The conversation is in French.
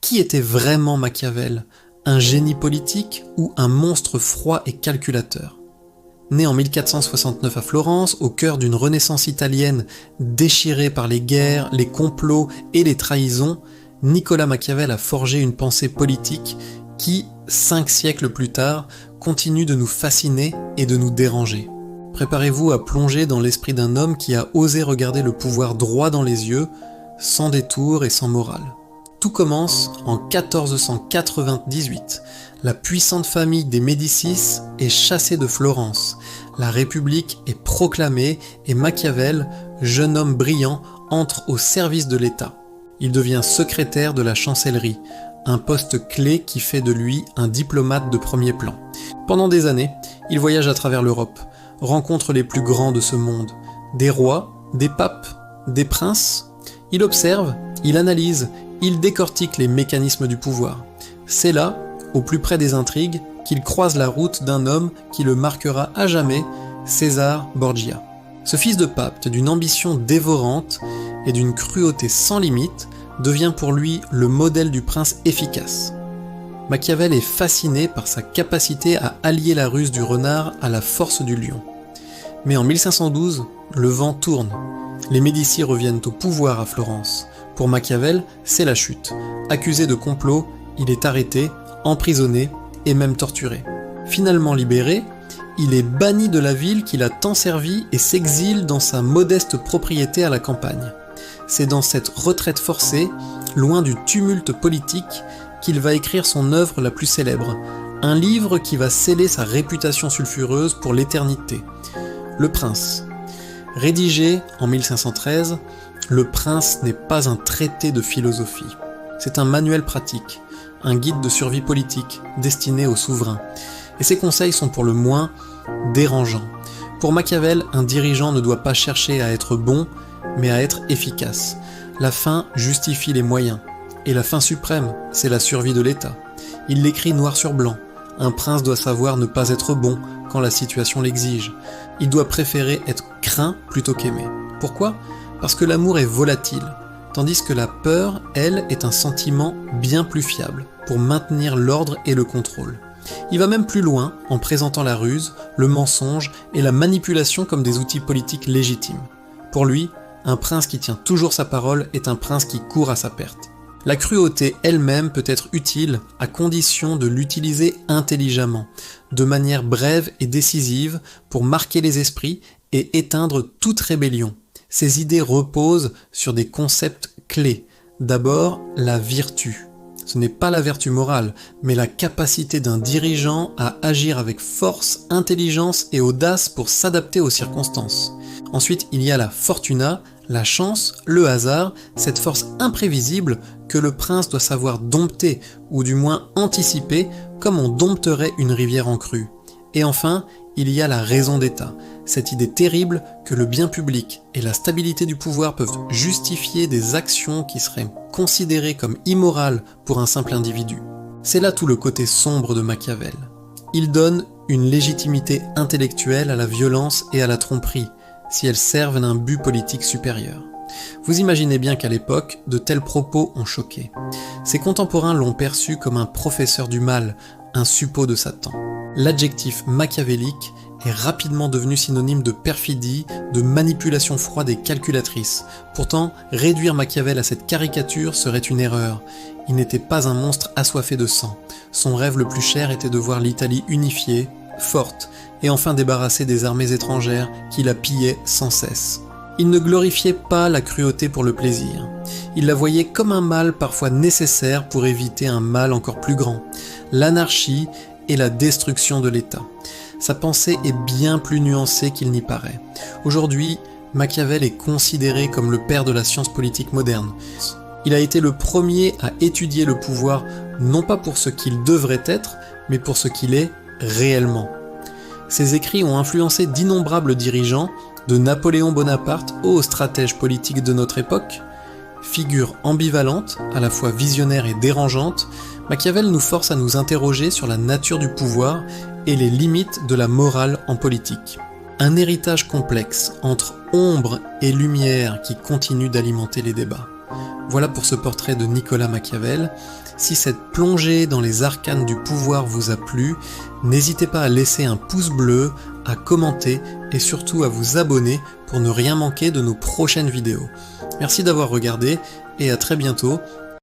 qui était vraiment Machiavel? Un génie politique ou un monstre froid et calculateur? Né en 1469 à Florence, au cœur d'une renaissance italienne déchirée par les guerres, les complots et les trahisons, Nicolas Machiavel a forgé une pensée politique qui, 5 siècles plus tard, continue de nous fasciner et de nous déranger. Préparez-vous à plonger dans l'esprit d'un homme qui a osé regarder le pouvoir droit dans les yeux, sans détour et sans morale. Tout commence en 1498. La puissante famille des Médicis est chassée de Florence. La République est proclamée et Machiavel, jeune homme brillant, entre au service de l'État. Il devient secrétaire de la chancellerie, un poste clé qui fait de lui un diplomate de premier plan. Pendant des années, il voyage à travers l'Europe, rencontre les plus grands de ce monde, des rois, des papes, des princes. Il observe, il analyse, il décortique les mécanismes du pouvoir. C'est là, au plus près des intrigues, qu'il croise la route d'un homme qui le marquera à jamais, César Borgia. Ce fils de pape, d'une ambition dévorante et d'une cruauté sans limite, devient pour lui le modèle du prince efficace. Machiavel est fasciné par sa capacité à allier la ruse du renard à la force du lion. Mais en 1512, le vent tourne. Les Médicis reviennent au pouvoir à Florence. Pour Machiavel, c'est la chute. Accusé de complot, il est arrêté, emprisonné et même torturé. Finalement libéré, il est banni de la ville qu'il a tant servi et s'exile dans sa modeste propriété à la campagne. C'est dans cette retraite forcée, loin du tumulte politique, qu'il va écrire son œuvre la plus célèbre, un livre qui va sceller sa réputation sulfureuse pour l'éternité, Le Prince. Rédigé en 1513, Le Prince n'est pas un traité de philosophie. C'est un manuel pratique, un guide de survie politique destiné aux souverains. Et ses conseils sont pour le moins dérangeants. Pour Machiavel, un dirigeant ne doit pas chercher à être bon, mais à être efficace. La fin justifie les moyens. Et la fin suprême, c'est la survie de l'État. Il l'écrit noir sur blanc. Un prince doit savoir ne pas être bon quand la situation l'exige. Il doit préférer être craint plutôt qu'aimé. Pourquoi ? Parce que l'amour est volatile, tandis que la peur, elle, est un sentiment bien plus fiable, pour maintenir l'ordre et le contrôle. Il va même plus loin en présentant la ruse, le mensonge et la manipulation comme des outils politiques légitimes. Pour lui, un prince qui tient toujours sa parole est un prince qui court à sa perte. La cruauté elle-même peut être utile à condition de l'utiliser intelligemment, de manière brève et décisive pour marquer les esprits et éteindre toute rébellion. Ces idées reposent sur des concepts clés. D'abord, la vertu. Ce n'est pas la vertu morale, mais la capacité d'un dirigeant à agir avec force, intelligence et audace pour s'adapter aux circonstances. Ensuite, il y a la fortuna, la chance, le hasard, cette force imprévisible que le prince doit savoir dompter, ou du moins anticiper, comme on dompterait une rivière en crue. Et enfin, il y a la raison d'État, cette idée terrible que le bien public et la stabilité du pouvoir peuvent justifier des actions qui seraient considérées comme immorales pour un simple individu. C'est là tout le côté sombre de Machiavel. Il donne une légitimité intellectuelle à la violence et à la tromperie, si elles servent d'un but politique supérieur. Vous imaginez bien qu'à l'époque, de tels propos ont choqué. Ses contemporains l'ont perçu comme un professeur du mal, un suppôt de Satan. L'adjectif machiavélique est rapidement devenu synonyme de perfidie, de manipulation froide et calculatrice. Pourtant, réduire Machiavel à cette caricature serait une erreur. Il n'était pas un monstre assoiffé de sang. Son rêve le plus cher était de voir l'Italie unifiée, forte, et enfin débarrassée des armées étrangères qui la pillaient sans cesse. Il ne glorifiait pas la cruauté pour le plaisir. Il la voyait comme un mal parfois nécessaire pour éviter un mal encore plus grand, l'anarchie et la destruction de l'État. Sa pensée est bien plus nuancée qu'il n'y paraît. Aujourd'hui, Machiavel est considéré comme le père de la science politique moderne. Il a été le premier à étudier le pouvoir non pas pour ce qu'il devrait être, mais pour ce qu'il est réellement. Ses écrits ont influencé d'innombrables dirigeants, de Napoléon Bonaparte aux stratèges politiques de notre époque. Figure ambivalente, à la fois visionnaire et dérangeante, Machiavel nous force à nous interroger sur la nature du pouvoir et les limites de la morale en politique. Un héritage complexe entre ombre et lumière qui continue d'alimenter les débats. Voilà pour ce portrait de Nicolas Machiavel. Si cette plongée dans les arcanes du pouvoir vous a plu, n'hésitez pas à laisser un pouce bleu, à commenter et surtout à vous abonner pour ne rien manquer de nos prochaines vidéos. Merci d'avoir regardé et à très bientôt